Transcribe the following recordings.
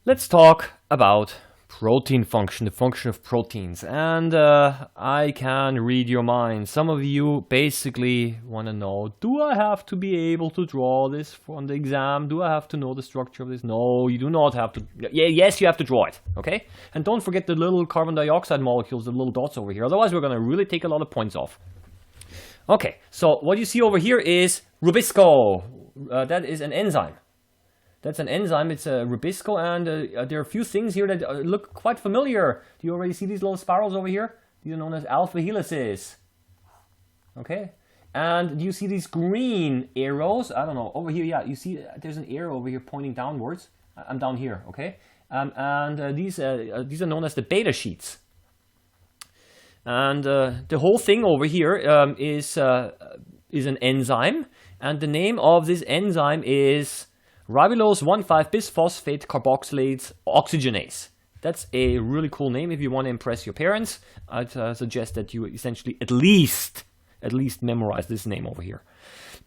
Let's talk about protein function, the function of proteins. And I can read your mind. Some of you basically want to know, do I have to be able to draw this on the exam? Do I have to know the structure of this? No, you do not have to. Yes, you have to draw it, okay? And don't forget the little carbon dioxide molecules, the little dots over here. Otherwise, we're going to really take a lot of points off. Okay, so what you see over here is Rubisco. That is an enzyme. That's an enzyme, it's a Rubisco, and there are a few things here that look quite familiar. Do you already see these little spirals over here? These are known as alpha helices. Okay? And do you see these green arrows? I don't know, over here, yeah, you see there's an arrow over here pointing downwards. I'm down here, okay? These are known as the beta sheets. And the whole thing over here is an enzyme, and the name of this enzyme is ribulose 1,5-bisphosphate carboxylase oxygenase. That's a really cool name if you want to impress your parents. I'd suggest that you essentially at least memorize this name over here.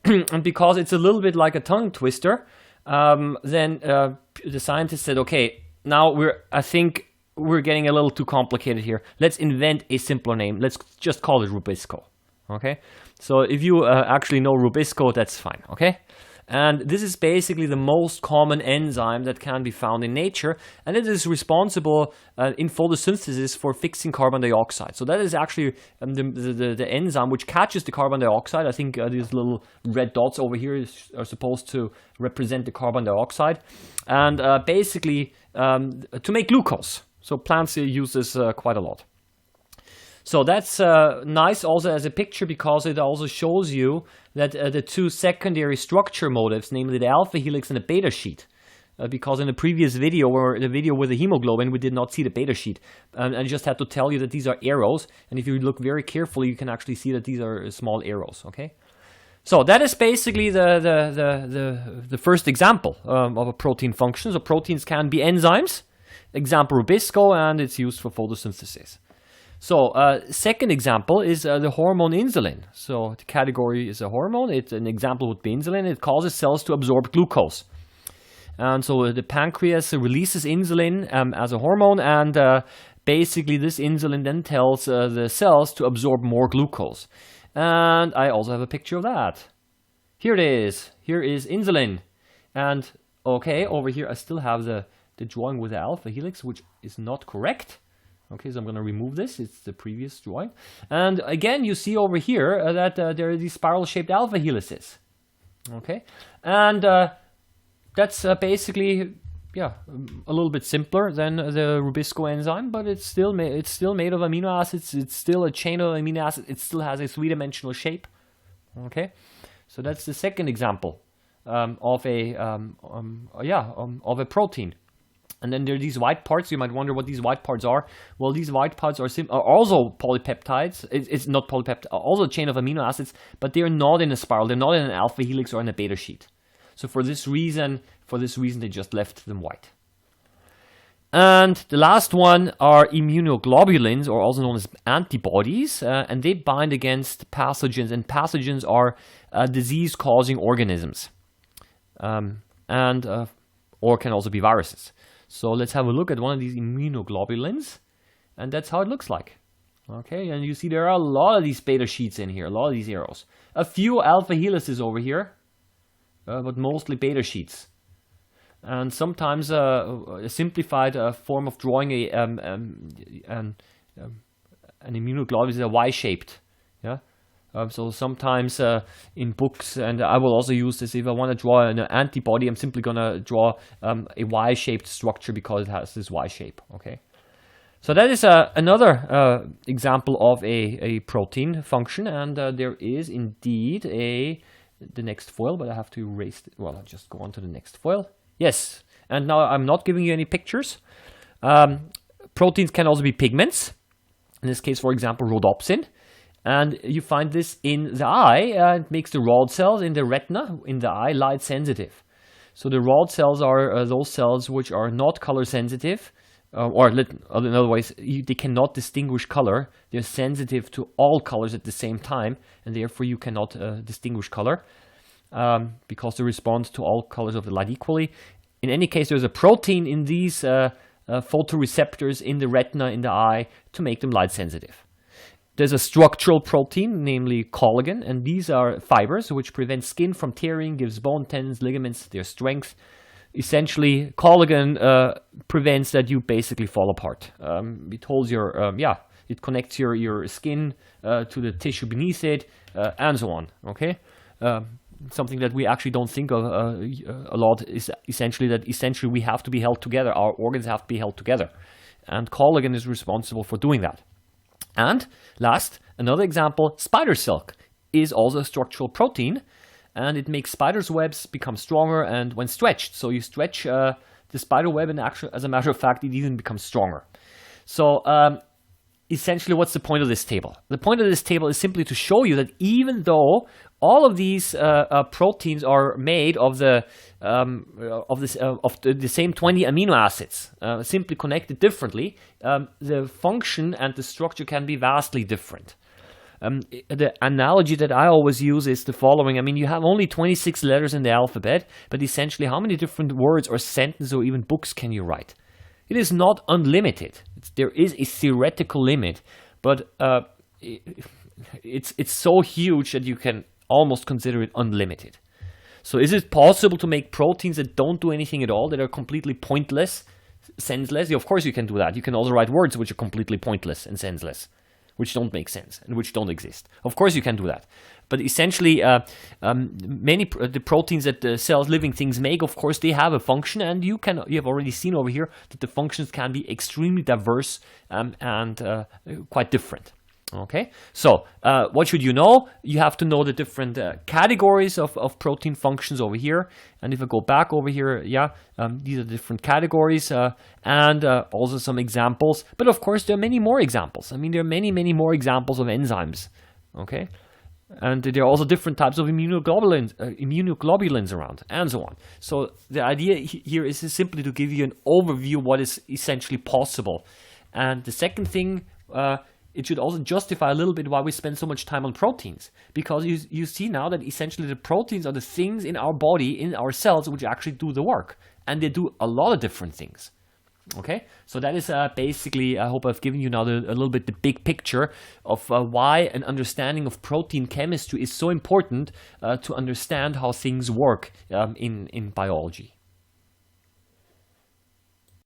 And because it's a little bit like a tongue twister, then the scientists said, okay, now I think we're getting a little too complicated here. Let's invent a simpler name. Let's just call it Rubisco. Okay? So if you actually know Rubisco, that's fine. Okay? And this is basically the most common enzyme that can be found in nature, and it is responsible in photosynthesis for fixing carbon dioxide. So that is actually the enzyme which catches the carbon dioxide. I think these little red dots over here are supposed to represent the carbon dioxide, and basically to make glucose. So plants use this quite a lot. So that's nice also as a picture, because it also shows you that the two secondary structure motifs, namely the alpha helix and the beta sheet, because in the previous video, or the video with the hemoglobin, we did not see the beta sheet. And I just had to tell you that these are arrows, and if you look very carefully, you can actually see that these are small arrows, okay? So that is basically the first example of a protein function. So proteins can be enzymes, example Rubisco, and it's used for photosynthesis. So, second example is the hormone insulin. So, the category is a hormone. An example would be insulin. It causes cells to absorb glucose. And so, the pancreas releases insulin as a hormone, and basically this insulin then tells the cells to absorb more glucose. And I also have a picture of that. Here it is. Here is insulin. And, okay, over here I still have the drawing with the alpha helix, which is not correct. Okay, so I'm going to remove this. It's the previous drawing. And again, you see over here that there are these spiral-shaped alpha helices. Okay, and that's basically, yeah, a little bit simpler than the Rubisco enzyme, but it's still made of amino acids. It's still a chain of amino acids. It still has a three-dimensional shape. Okay, so that's the second example of a protein. And then there are these white parts. You might wonder what these white parts are. Well, these white parts are also polypeptides. It's not polypeptide, also a chain of amino acids, but they are not in a spiral. They're not in an alpha helix or in a beta sheet. So for this reason, they just left them white. And the last one are immunoglobulins, or also known as antibodies, and they bind against pathogens. And pathogens are disease-causing organisms, or can also be viruses. So let's have a look at one of these immunoglobulins, and that's how it looks like. Okay, and you see there are a lot of these beta sheets in here, a lot of these arrows. A few alpha helices over here, but mostly beta sheets. And sometimes a simplified form of drawing an immunoglobulin is a Y-shaped. Yeah. So sometimes in books, and I will also use this if I want to draw an antibody, I'm simply going to draw a Y-shaped structure because it has this Y shape. Okay, so that is another example of a protein function, and there is indeed the next foil, but I have to erase it. Well, I'll just go on to the next foil. Yes, and now I'm not giving you any pictures. Proteins can also be pigments. In this case, for example, rhodopsin. And you find this in the eye. It makes the rod cells in the retina, in the eye, light sensitive. So the rod cells are those cells which are not color sensitive, or in other ways, they cannot distinguish color. They're sensitive to all colors at the same time, and therefore you cannot distinguish color because they respond to all colors of the light equally. In any case, there's a protein in these photoreceptors in the retina in the eye to make them light sensitive. There's a structural protein, namely collagen, and these are fibers which prevent skin from tearing, gives bone, tendons, ligaments their strength. Essentially, collagen prevents that you basically fall apart. It holds your, it connects your skin to the tissue beneath it, and so on, okay? Something that we actually don't think of a lot is essentially we have to be held together. Our organs have to be held together. And collagen is responsible for doing that. And last, another example, spider silk is also a structural protein, and it makes spiders' webs become stronger and when stretched. So you stretch the spider web, and actually, as a matter of fact, it even becomes stronger. So essentially, what's the point of this table? The point of this table is simply to show you that even though all of these proteins are made of the same 20 amino acids, simply connected differently, the function and the structure can be vastly different. The analogy that I always use is the following. I mean, you have only 26 letters in the alphabet, but essentially, how many different words or sentences or even books can you write? It is not unlimited. There is a theoretical limit, but it's so huge that you can almost consider it unlimited. So is it possible to make proteins that don't do anything at all, that are completely pointless, senseless? Of course you can do that. You can also write words which are completely pointless and senseless, which don't make sense and which don't exist. Of course you can do that. But essentially, the proteins that the cells, living things make, of course, they have a function, and you have already seen over here that the functions can be extremely diverse and quite different. Okay, so what should you know? You have to know the different categories of protein functions over here. And if I go back over here, these are different categories and also some examples. But of course, there are many more examples. I mean, there are many, many more examples of enzymes. Okay, and there are also different types of immunoglobulins around, and so on. So the idea here is simply to give you an overview of what is essentially possible. And the second thing, it should also justify a little bit why we spend so much time on proteins. Because you see now that essentially the proteins are the things in our body, in our cells, which actually do the work. And they do a lot of different things. Okay, so that is basically, I hope I've given you now a little bit the big picture of why an understanding of protein chemistry is so important to understand how things work in biology.